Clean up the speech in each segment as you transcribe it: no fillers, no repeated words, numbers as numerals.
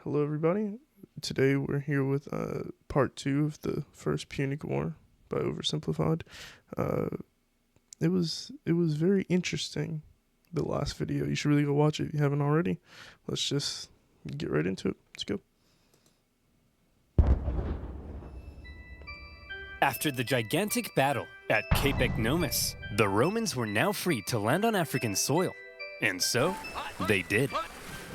Hello, everybody. Today we're here with part 2 of the first Punic War by Oversimplified. It was very interesting, the last video. You should really go watch it if you haven't already. Let's just get right into it. Let's go. After the gigantic battle at Cape Ecnomus, the Romans were now free to land on African soil. And so, they did.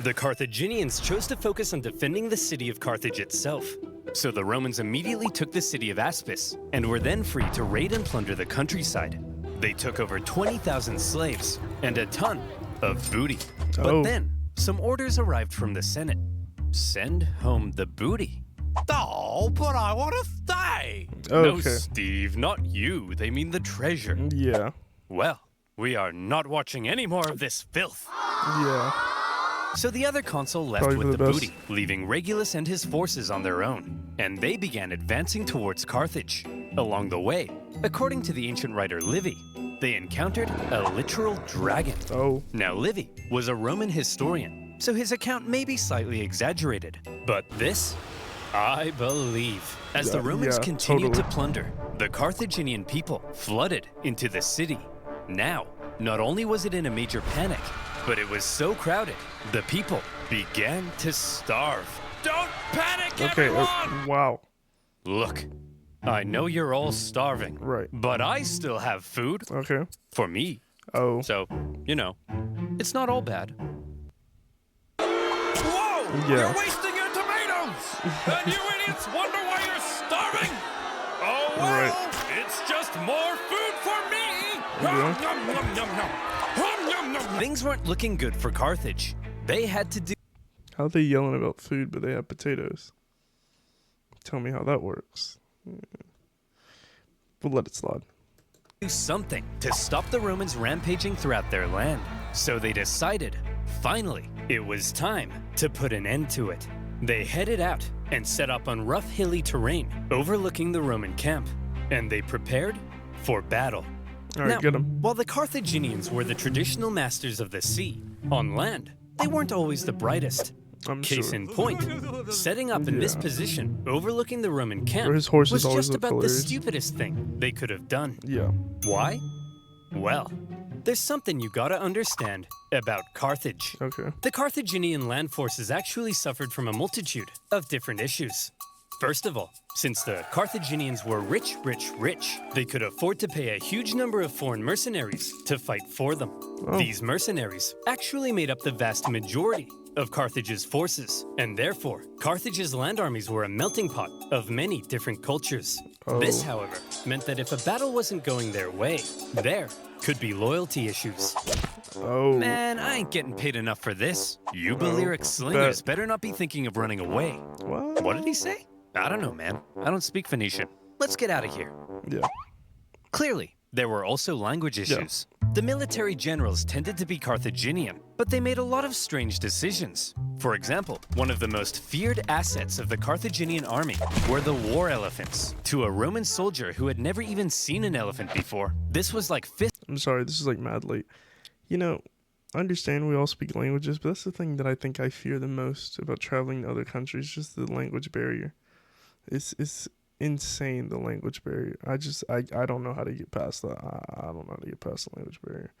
The Carthaginians chose to focus on defending the city of Carthage itself. So the Romans immediately took the city of Aspis and were then free to raid and plunder the countryside. They took over 20,000 slaves and a ton of booty. But then, some orders arrived from the Senate. Send home the booty. Oh, but I want to stay. No, Steve, not you. They mean the treasure. Yeah. Well, we are not watching any more of this filth. Yeah. So the other consul left Probably with for the the booty, leaving Regulus and his forces on their own. And they began advancing towards Carthage. Along the way, according to the ancient writer Livy, they encountered a literal dragon. Now Livy was a Roman historian, so his account may be slightly exaggerated. But this, I believe. As the Romans continued to plunder, the Carthaginian people flooded into the city. Now, not only was it in a major panic, but it was so crowded, the people began to starve. Don't panic, everyone! Wow. Look, I know you're all starving. Right. But I still have food. Okay. For me. Oh. So, you know, it's not all bad. Whoa! Yeah. You're wasting your tomatoes! And you idiots wonder why you're starving? Oh, well, it's just more food for me! Yeah. Nom, nom, nom, nom. Nom, nom, nom. Things weren't looking good for Carthage. They had to do How are they yelling about food, but they have potatoes? Tell me how that works. We'll let it slide. something to stop the Romans rampaging throughout their land. So they decided, finally, it was time to put an end to it. They headed out and set up on rough hilly terrain overlooking the Roman camp, and they prepared for battle. All right, Now, get 'em. while the Carthaginians were the traditional masters of the sea, on land, they weren't always the brightest. I'm Case sure. in point, setting up in this position overlooking the Roman camp Where his horses was always just look about the hilarious. stupidest thing they could have done. Yeah. Why? Well, there's something you gotta understand about Carthage. Okay. The Carthaginian land forces actually suffered from a multitude of different issues. First of all, since the Carthaginians were rich, they could afford to pay a huge number of foreign mercenaries to fight for them. These mercenaries actually made up the vast majority of Carthage's forces, and therefore, Carthage's land armies were a melting pot of many different cultures. This, however, meant that if a battle wasn't going their way, there could be loyalty issues. Man, I ain't getting paid enough for this. You Balearic slingers better not be thinking of running away. What did he say? I don't know, man. I don't speak Phoenician. Let's get out of here. Yeah. Clearly, there were also language issues. The military generals tended to be Carthaginian, but they made a lot of strange decisions. For example, one of the most feared assets of the Carthaginian army were the war elephants. To a Roman soldier who had never even seen an elephant before, this was like I'm sorry, this is like mad late. You know, I understand we all speak languages, but that's the thing that I think I fear the most about traveling to other countries, just the language barrier. It's insane, the language barrier. I don't know how to get past that. I don't know how to get past the language barrier.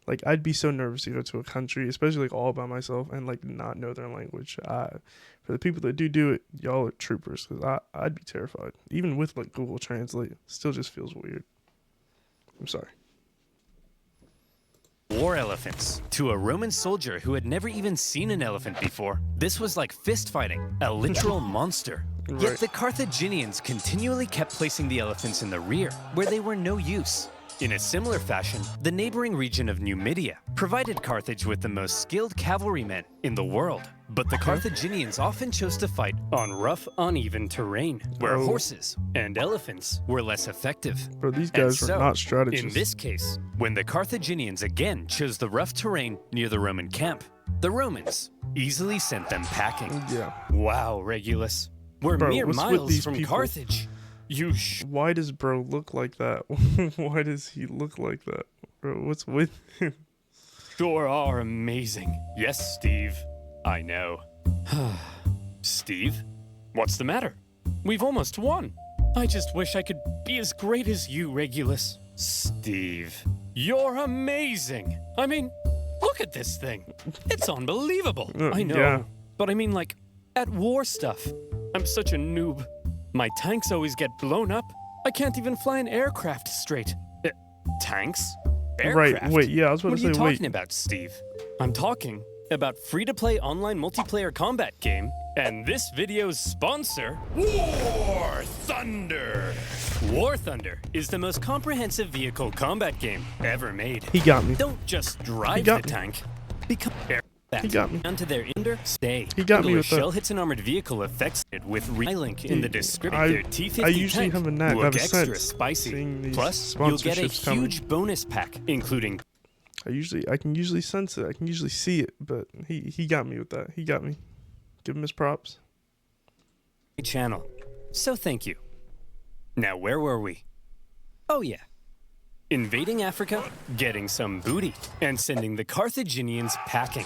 Like, I'd be so nervous to go to a country, especially like all by myself, and like not know their language. For the people that do it, y'all are troopers, because I'd be terrified. Even with like Google Translate, still just feels weird. I'm sorry. war elephants. To a Roman soldier who had never even seen an elephant before, this was like fist fighting, a literal monster. Yet the Carthaginians continually kept placing the elephants in the rear, where they were no use. In a similar fashion, the neighboring region of Numidia provided Carthage with the most skilled cavalrymen in the world. But the Carthaginians often chose to fight on rough, uneven terrain, where horses and elephants were less effective. Bro, these guys are not strategists. In this case, when the Carthaginians again chose the rough terrain near the Roman camp, the Romans easily sent them packing. Yeah. Wow, Regulus. We're mere miles from Carthage. Why does bro look like that? Why does he look like that? Bro, what's with him? Sure are amazing. Yes, Steve. I know. Steve? What's the matter? We've almost won. I just wish I could be as great as you, Regulus. Steve, you're amazing. I mean, look at this thing. It's unbelievable. I know. Yeah. But I mean, like, at war stuff. I'm such a noob. My tanks always get blown up. I can't even fly an aircraft straight. Tanks? Aircraft? Right, wait, yeah, I was about What to are you say, talking wait. about, Steve? I'm talking about free-to-play online multiplayer combat game, and this video's sponsor, War Thunder. War Thunder, is the most comprehensive vehicle combat game ever made. He got me. Don't just drive the got me. tank. Become air. He got me. Onto their inner stay. He got me Handle a with that. shell hits an armored vehicle affects it with link in the description. I- Their T50 I usually tank have a knack, I look have a extra sense spicy. seeing these Plus, you'll get a sponsorships coming. huge bonus pack, including I can usually sense it. I can usually see it, but he got me with that. He got me. Give him his props. channel. So thank you. Now where were we? Oh yeah. Invading Africa, getting some booty, and sending the Carthaginians packing.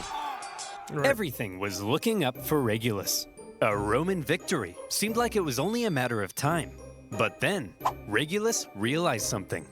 Right. Everything was looking up for Regulus. A Roman victory seemed like it was only a matter of time. But then, Regulus realized something.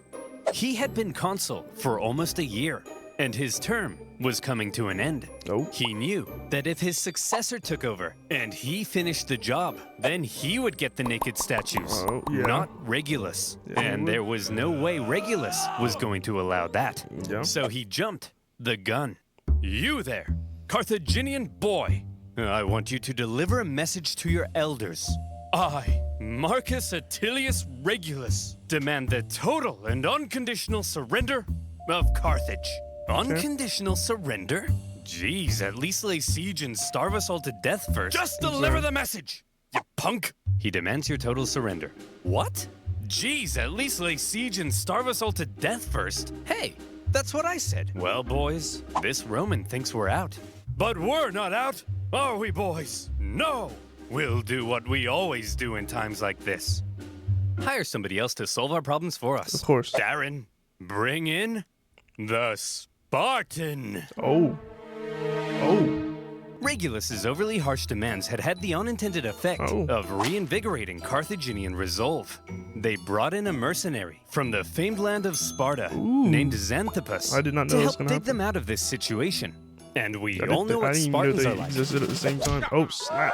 He had been consul for almost a year, and his term was coming to an end. Oh. He knew that if his successor took over and he finished the job, then he would get the naked statues, Oh, yeah. not Regulus. Yeah, he And would. there was no way Regulus was going to allow that. Yeah. So he jumped the gun. You there, Carthaginian boy. I want you to deliver a message to your elders. I, Marcus Attilius Regulus, demand the total and unconditional surrender of Carthage. Unconditional surrender? Jeez, at least lay siege and starve us all to death first. Just deliver the message, you punk! He demands your total surrender. What? Jeez, at least lay siege and starve us all to death first. Hey, that's what I said. Well, boys, this Roman thinks we're out. But we're not out, are we, boys? No! We'll do what we always do in times like this. Hire somebody else to solve our problems for us. Of course. Darren, bring in the Spartan. Oh. Oh. Regulus's overly harsh demands had had the unintended effect Oh. of reinvigorating Carthaginian resolve. They brought in a mercenary from the famed land of Sparta named Xanthippus I did not know to that was help gonna dig happen. them out of this situation. And we I all didn't, know I what didn't even know Spartans they are like. existed at the same time. Oh, snap.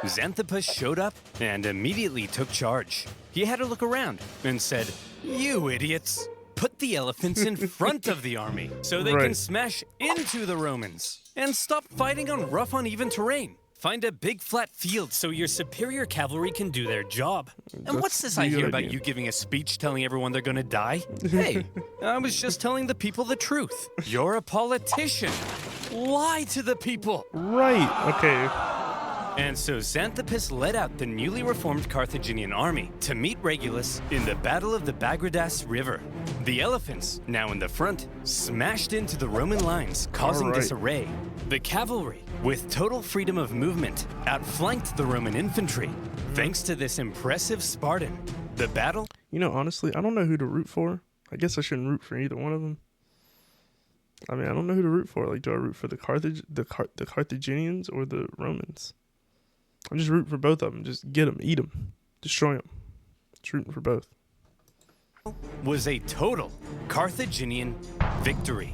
Xanthippus showed up and immediately took charge. He had a look around and said, "You idiots, put the elephants in front of the army so they can Right. smash into the Romans and stop fighting on rough, uneven terrain. Find a big flat field so your superior cavalry can do their job." And what's this the I hear good about idea. you giving a speech telling everyone they're gonna die? Hey, I was just telling the people the truth. You're a politician. Lie to the people. Right. Okay. And so Xanthippus led out the newly reformed Carthaginian army to meet Regulus in the Battle of the Bagridas River. The elephants, now in the front, smashed into the Roman lines, causing Alright. disarray. The cavalry, with total freedom of movement, outflanked the Roman infantry. Thanks to this impressive Spartan, the battle You know, honestly, I don't know who to root for. I guess I shouldn't root for either one of them. I mean, I don't know who to root for. Like, do I root for the Carthaginians or the Romans? I'm just rooting for both of them. Just get them, eat them, destroy them. Just rooting for both. was a total Carthaginian victory.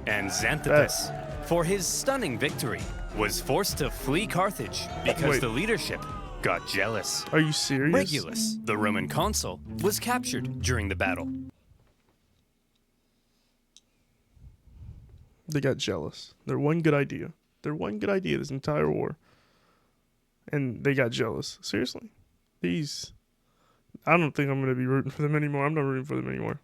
And Xanthippus, for his stunning victory, was forced to flee Carthage because Wait. the leadership got jealous. Are you serious? Regulus, the Roman consul, was captured during the battle. They got jealous. Their one good idea. Their one good idea this entire war. And they got jealous. Seriously? I don't think I'm going to be rooting for them anymore. I'm not rooting for them anymore.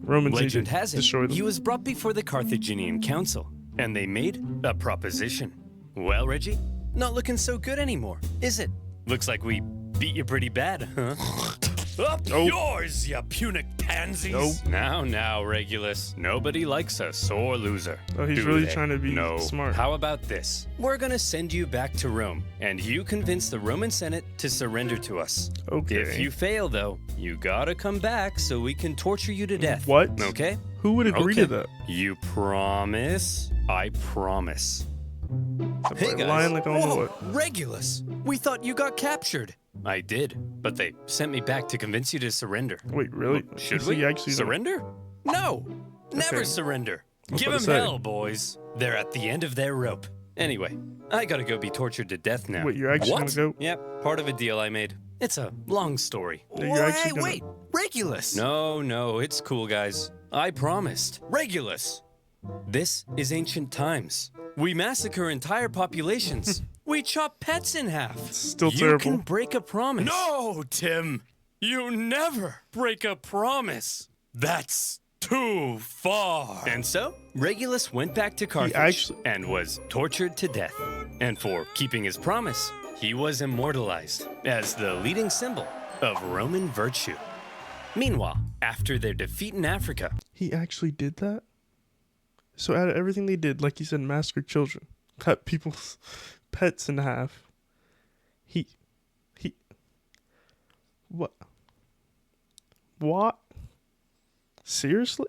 Romans need Legend to has it, destroy them. he was brought before the Carthaginian council, and they made a proposition. Well, Reggie, not looking so good anymore, is it? Looks like we beat you pretty bad, huh? Up Nope. yours, you Punic pansies. Nope. Now, Regulus. Nobody likes a sore loser. Oh, he's do really they? trying to be No. smart. How about this? We're gonna send you back to Rome, and you convince the Roman Senate to surrender to us. Okay. If you fail, though, you gotta come back so we can torture you to death. What? Okay? Who would agree to Okay. that? You promise? I promise. Hey Right, guys. lying like I don't know Whoa, what. Regulus. We thought you got captured. I did, but they sent me back to convince you to surrender. Wait, really? Should So we you actually gonna- surrender? No, never Okay. surrender. was Give about them to say. hell, boys. They're at the end of their rope. Anyway, I gotta go be tortured to death now. Wait, you're actually What? gonna go? Yep, part of a deal I made. It's a long story. You're actually gonna- Wait, Regulus. No, it's cool, guys. I promised. Regulus. This is ancient times. We massacre entire populations. We chop pets in half. Still you terrible. can break a promise. No, Tim. You never break a promise. That's too far. And so, Regulus went back to Carthage actually- and was tortured to death. And for keeping his promise, he was immortalized as the leading symbol of Roman virtue. Meanwhile, after their defeat in Africa, He actually did that? So out of everything they did, like you said, massacred children, cut people's pets in half. He, what? What? Seriously?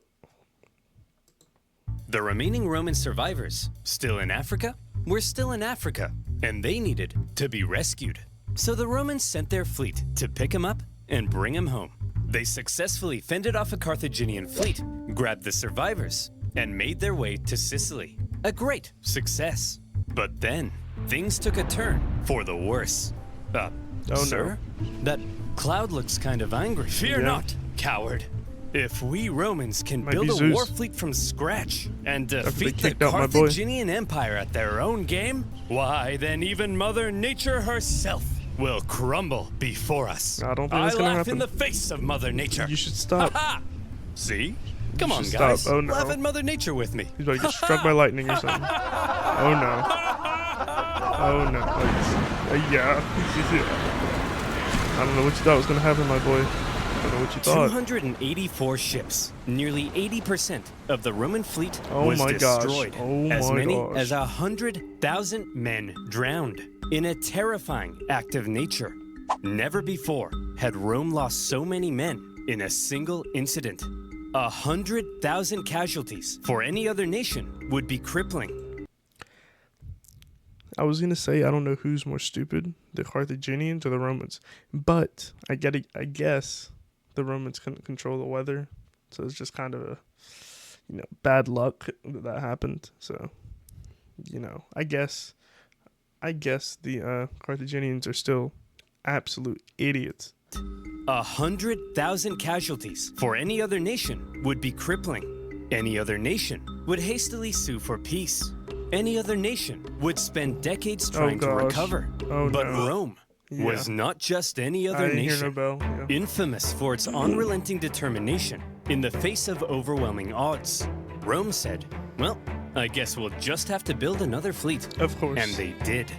the remaining Roman survivors, still in Africa, were still in Africa, and they needed to be rescued. So the Romans sent their fleet to pick him up and bring him home. They successfully fended off a Carthaginian fleet, grabbed the survivors, and made their way to Sicily. A great success. But then, things took a turn for the worse. Oh, no. Sir? That cloud looks kind of angry. Fear Yeah. not, coward. If we Romans can Might build be a Zeus. war fleet from scratch and they defeat the kicked out my boy. Carthaginian Empire at their own game, why, then even Mother Nature herself will crumble before us. I don't think that's I gonna laugh in happen. the face of Mother Nature. You should stop. Ha! See? Come on, should stop. guys. Oh, no. Laugh at Mother Nature with me. He's about to get struck by lightning or something. Oh no. Oh no. Yeah. I don't know what you thought was gonna happen, my boy. I don't know what you thought. 284 ships, nearly 80% of the Roman fleet Oh was my gosh. destroyed. Oh as my many gosh. as 100,000 men drowned in a terrifying act of nature. Never before had Rome lost so many men in a single incident. 100,000 casualties for any other nation would be crippling. I was gonna say I don't know who's more stupid, the Carthaginians or the Romans, but I guess the Romans couldn't control the weather, so it's just kind of a bad luck that happened. So I guess the Carthaginians are still absolute idiots. 100,000 casualties for any other nation would be crippling. Any other nation would hastily sue for peace. Any other nation would spend decades trying to gosh. recover. Oh, but no. Rome was Yeah. not just any I other didn't hear no nation. bell. Yeah. Infamous for its unrelenting determination in the face of overwhelming odds, Rome said, well, I guess we'll just have to build another fleet. Of course. And they did.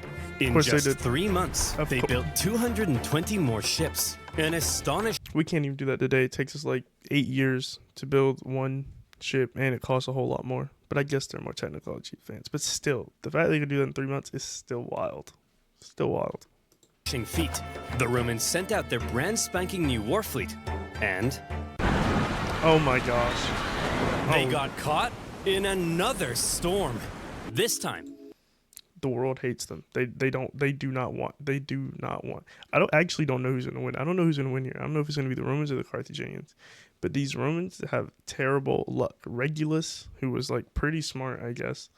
In course they just did. 3 months, Of they cour- built 220 more ships. An astonishing We can't even do that today. It takes us like 8 years to build one ship, and it costs a whole lot more. But I guess they're more technology advanced. But still, the fact they could do that in 3 months is still wild. Still wild. feat. The Romans sent out their brand spanking new war fleet, and Oh my gosh. they Oh, got caught in another storm. This time, the world hates them. They do not want. I don't know who's gonna win. I don't know who's gonna win here. I don't know if it's gonna be the Romans or the Carthaginians. But these Romans have terrible luck. Regulus, who was like pretty smart, I guess,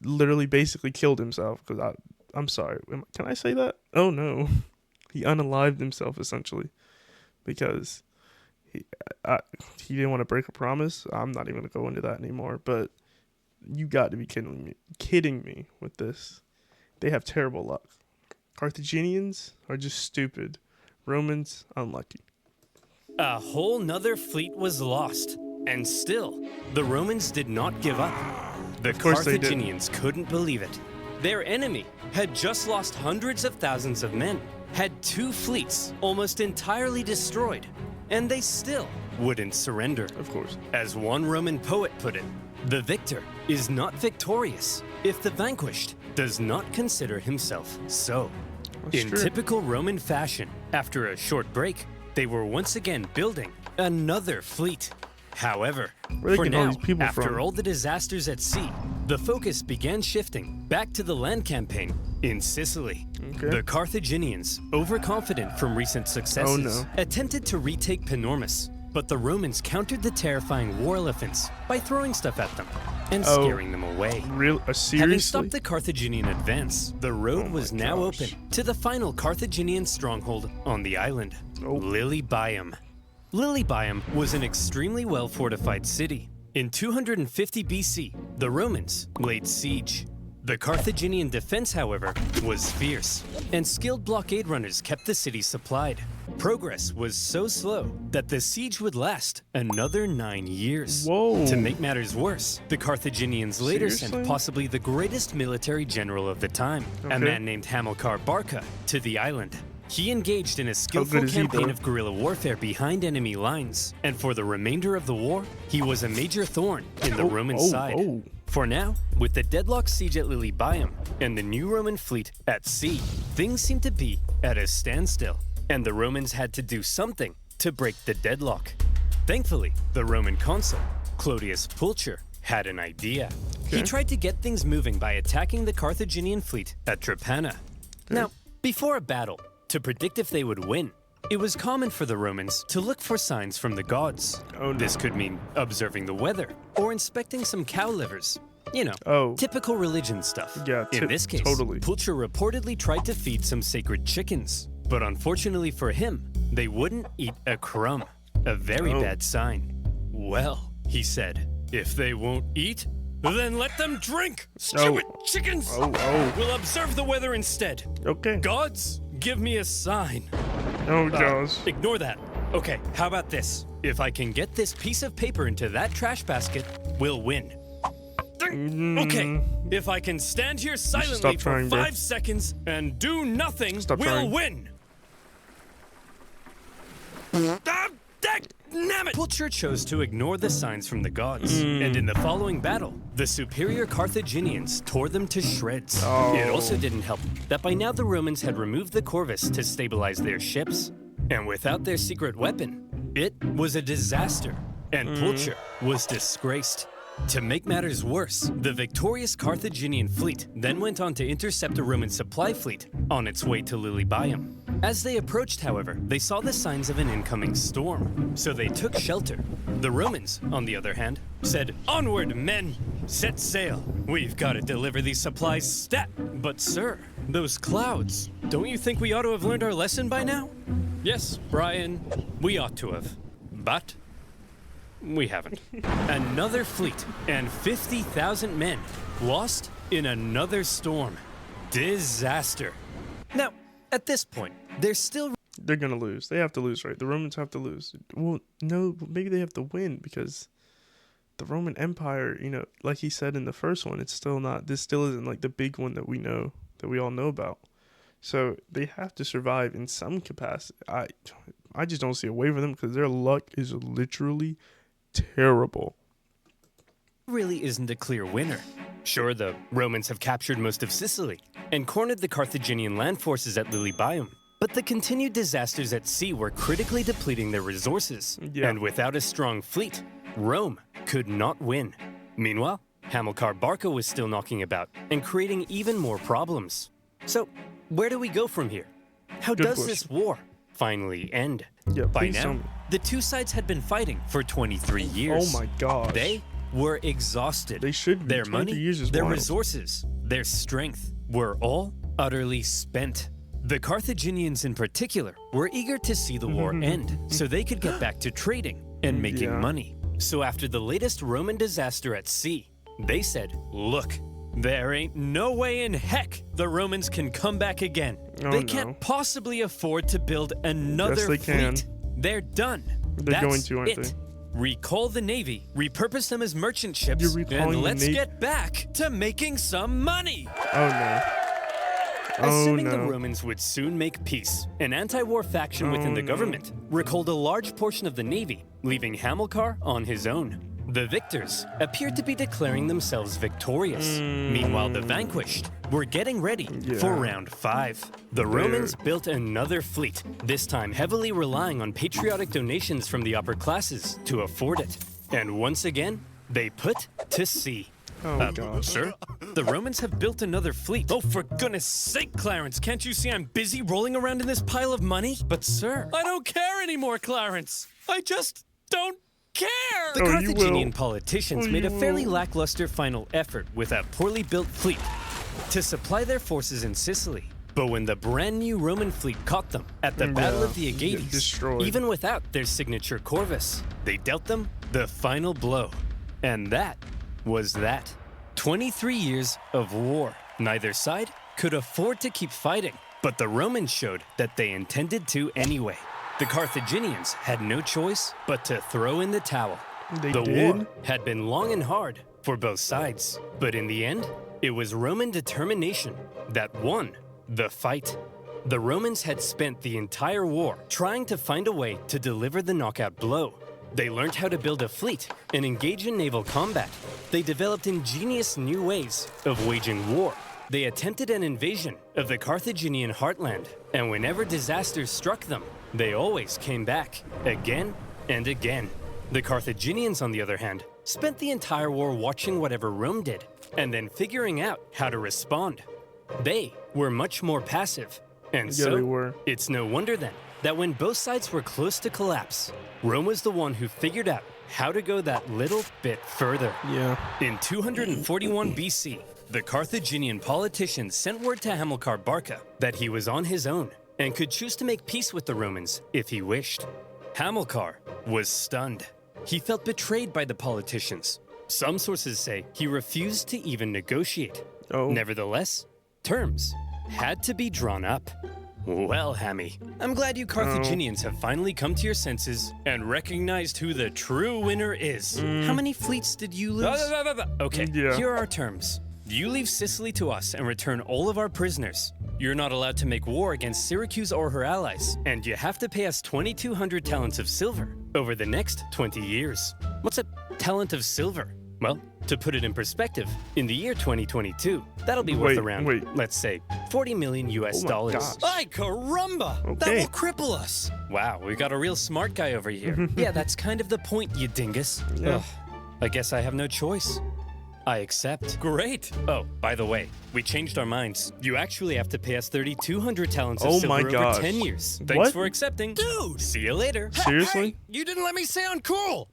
literally basically killed himself. Because I'm sorry, can I say that? Oh no, he unalived himself essentially because he didn't want to break a promise. I'm not even gonna go into that anymore. But you got to be kidding me with this. They have terrible luck. Carthaginians are just stupid. Romans, unlucky. a whole nother fleet was lost. And still, the Romans did not give up. The course they did. Carthaginians couldn't believe it. Their enemy had just lost hundreds of thousands of men, had 2 fleets almost entirely destroyed, and they still wouldn't surrender. Of course. As one Roman poet put it, the victor is not victorious if the vanquished does not consider himself so. That's In true. typical Roman fashion, after a short break, they were once again building another fleet. However, Where they for getting all now, these people after from? all the disasters at sea, the focus began shifting back to the land campaign in Sicily. The Carthaginians, overconfident from recent successes, attempted to retake Panormus, but the Romans countered the terrifying war elephants by throwing stuff at them and scaring them away. Seriously? Having stopped the Carthaginian advance, the road was now open to the final Carthaginian stronghold on the island, Lilybaeum. Lilybaeum was an extremely well-fortified city. In 250 BC, the Romans laid siege. The Carthaginian defense, however, was fierce, and skilled blockade runners kept the city supplied. Progress was so slow that the siege would last another 9 years. Whoa. To make matters worse, the Carthaginians later sent possibly the greatest military general of the time, a man named Hamilcar Barca, to the island. He engaged in a skillful campaign of guerrilla warfare behind enemy lines, and for the remainder of the war, he was a major thorn in the Roman side. For now, with the deadlocked siege at Lilybaeum and the new Roman fleet at sea, things seemed to be at a standstill, and the Romans had to do something to break the deadlock. Thankfully, the Roman consul, Clodius Pulcher, had an idea. He tried to get things moving by attacking the Carthaginian fleet at Trapana. Now, before a battle, to predict if they would win, it was common for the Romans to look for signs from the gods. This could mean observing the weather or inspecting some cow livers. You know, typical religion stuff. In this case, Pulcher reportedly tried to feed some sacred chickens, but unfortunately for him, they wouldn't eat a crumb. A very bad sign. Well, he said, if they won't eat, then let them drink! Stupid chickens! We'll observe the weather instead. Gods, give me a sign. Ignore that. Okay, how about this? If I can get this piece of paper into that trash basket, we'll win. Okay, if I can stand here silently for 5 seconds and do nothing, we'll win. Pulcher chose to ignore the signs from the gods, and in the following battle, the superior Carthaginians tore them to shreds. It also didn't help that by now the Romans had removed the corvus to stabilize their ships, and without their secret weapon, it was a disaster, and Pulcher was disgraced. To make matters worse, the victorious Carthaginian fleet then went on to intercept a Roman supply fleet on its way to Lilybaeum. As they approached, however, they saw the signs of an incoming storm, so they took shelter. The Romans, on the other hand, said, "Onward, men! Set sail! We've got to deliver these supplies stat!" But sir, those clouds, don't you think we ought to have learned our lesson by now? Yes, Brian, we ought to have. But we haven't. Another fleet and 50,000 men lost in another storm. Disaster. Now, at this point, they're gonna lose. They have to lose, right? The Romans have to lose. Well, no, maybe they have to win because the Roman Empire, you know, like he said in the first one, this still isn't like the big one that we all know about. So they have to survive in some capacity. I just don't see a way for them because their luck is literally terrible. Really isn't a clear winner. Sure, the Romans have captured most of Sicily and cornered the Carthaginian land forces at Lilybaeum, but the continued disasters at sea were critically depleting their resources, and without a strong fleet, Rome could not win. Meanwhile, Hamilcar Barca was still knocking about and creating even more problems. So, where do we go from here? How does this war finally end? By now, the two sides had been fighting for 23 years. Oh my gosh. They were exhausted. They should be. Their money, their resources, their strength were all utterly spent. The Carthaginians in particular were eager to see the war end so they could get back to trading and making money. So after the latest Roman disaster at sea, they said, look, there ain't no way in heck the Romans can come back again. They can't possibly afford to build another fleet. They're done. They're going to, aren't they? Recall the Navy, repurpose them as merchant ships, and let's get back to making some money. Assuming the Romans would soon make peace, an anti-war faction within the government recalled a large portion of the Navy, leaving Hamilcar on his own. The victors appeared to be declaring themselves victorious. Meanwhile, the vanquished were getting ready for round 5. The Romans built another fleet, this time heavily relying on patriotic donations from the upper classes to afford it. And once again, they put to sea. Oh, gosh. Sir, the Romans have built another fleet. Oh, for goodness sake, Clarence, can't you see I'm busy rolling around in this pile of money? But, sir, I don't care anymore, Clarence. I just don't care. The Oh, you will. Carthaginian politicians Oh, made you a fairly will. lackluster final effort with a poorly built fleet to supply their forces in Sicily. But when the brand new Roman fleet caught them at the Battle of the Yeah, get Aegates, destroyed. even without their signature corvus, they dealt them the final blow. And that was that. 23 years of war. Neither side could afford to keep fighting, but the Romans showed that they intended to anyway. The Carthaginians had no choice but to throw in the towel. They The did? war had been long and hard for both sides, but in the end, it was Roman determination that won the fight. The Romans had spent the entire war trying to find a way to deliver the knockout blow. They learned how to build a fleet and engage in naval combat. They developed ingenious new ways of waging war. They attempted an invasion of the Carthaginian heartland, and whenever disaster struck them, they always came back, again and again. The Carthaginians, on the other hand, spent the entire war watching whatever Rome did, and then figuring out how to respond. They were much more passive, and Yeah, so they were. it's no wonder then that when both sides were close to collapse, Rome was the one who figured out how to go that little bit further. Yeah. In 241 BC, the Carthaginian politicians sent word to Hamilcar Barca that he was on his own and could choose to make peace with the Romans if he wished. Hamilcar was stunned. He felt betrayed by the politicians. Some sources say he refused to even negotiate. Oh. Nevertheless, terms had to be drawn up. Well, Hammy, I'm glad you Carthaginians have finally come to your senses and recognized who the true winner is. How many fleets did you lose? Okay, Yeah. here are our terms. You leave Sicily to us and return all of our prisoners. You're not allowed to make war against Syracuse or her allies, and you have to pay us 2,200 talents of silver over the next 20 years. What's a talent of silver? Well, to put it in perspective, in the year 2022, that'll be worth Wait, around, wait. let's say, 40 million US Oh my dollars. gosh. Ay, caramba! That Okay. will cripple us. Wow, we got a real smart guy over here. Yeah, that's kind of the point, you dingus. Yeah. Ugh, I guess I have no choice. I accept. Great. Oh, by the way, we changed our minds. You actually have to pay us 3,200 talents of Oh silver my over gosh. 10 years. Thanks What? for accepting. Dude! See you later. Seriously? Hey, you didn't let me say uncool.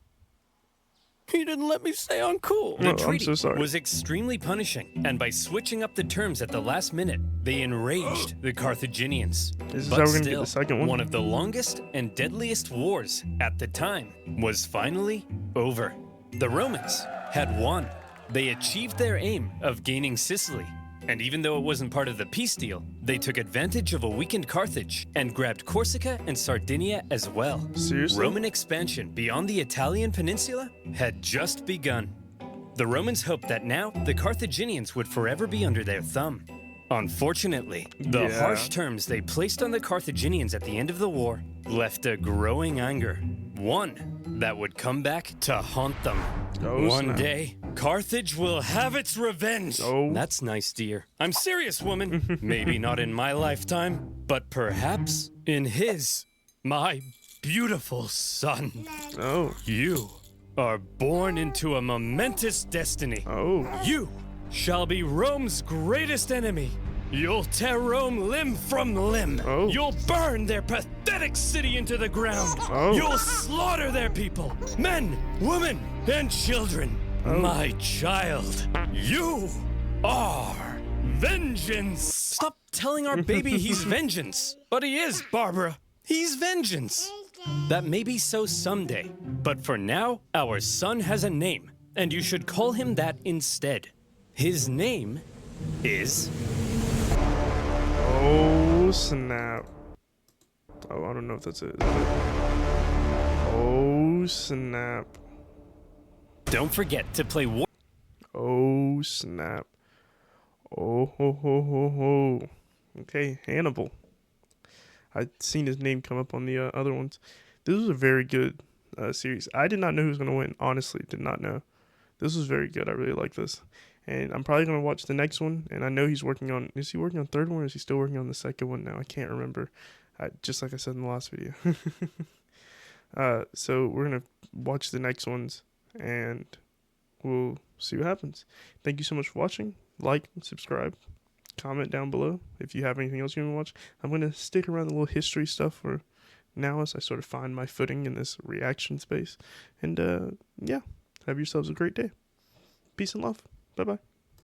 He didn't let me say uncool. Oh, The I'm treaty so sorry. was extremely punishing, and by switching up the terms at the last minute, they enraged the Carthaginians. Is this But how we're gonna get still, the second one? one of the longest and deadliest wars at the time was finally over. The Romans had won. They achieved their aim of gaining Sicily. And even though it wasn't part of the peace deal, they took advantage of a weakened Carthage and grabbed Corsica and Sardinia as well. Seriously? Roman expansion beyond the Italian peninsula had just begun. The Romans hoped that now the Carthaginians would forever be under their thumb. Unfortunately, the Yeah. harsh terms they placed on the Carthaginians at the end of the war left a growing anger, one that would come back to haunt them. Oh, One snap. day, Carthage will have its revenge. Oh. That's nice, dear. I'm serious, woman. Maybe not in my lifetime, but perhaps in his, my beautiful son. Oh. You are born into a momentous destiny. Oh. You shall be Rome's greatest enemy. You'll tear Rome limb from limb. Oh. You'll burn their pathetic city into the ground. Oh. You'll slaughter their people, men, women, and children. Oh. My child, you are vengeance. Stop telling our baby he's vengeance. But he is, Barbara. He's vengeance. That may be so someday, but for now, our son has a name, and you should call him that instead. His name is... Oh, snap. Oh, I don't know if that's it. Is that it? Oh, snap. Don't forget to play war. Oh, snap. Oh, ho, ho, ho, ho. Okay, Hannibal. I'd seen his name come up on the other ones. This was a very good series. I did not know who was going to win. Honestly, did not know. This was very good. I really like this. And I'm probably going to watch the next one. And I know he's working on... Is he working on the third one or is he still working on the second one now? I can't remember. Just like I said in the last video. So we're going to watch the next ones. And we'll see what happens. Thank you so much for watching. Like, subscribe, comment down below if you have anything else you want to watch. I'm going to stick around the little history stuff for now as I sort of find my footing in this reaction space. And yeah, have yourselves a great day. Peace and love. Bye-bye.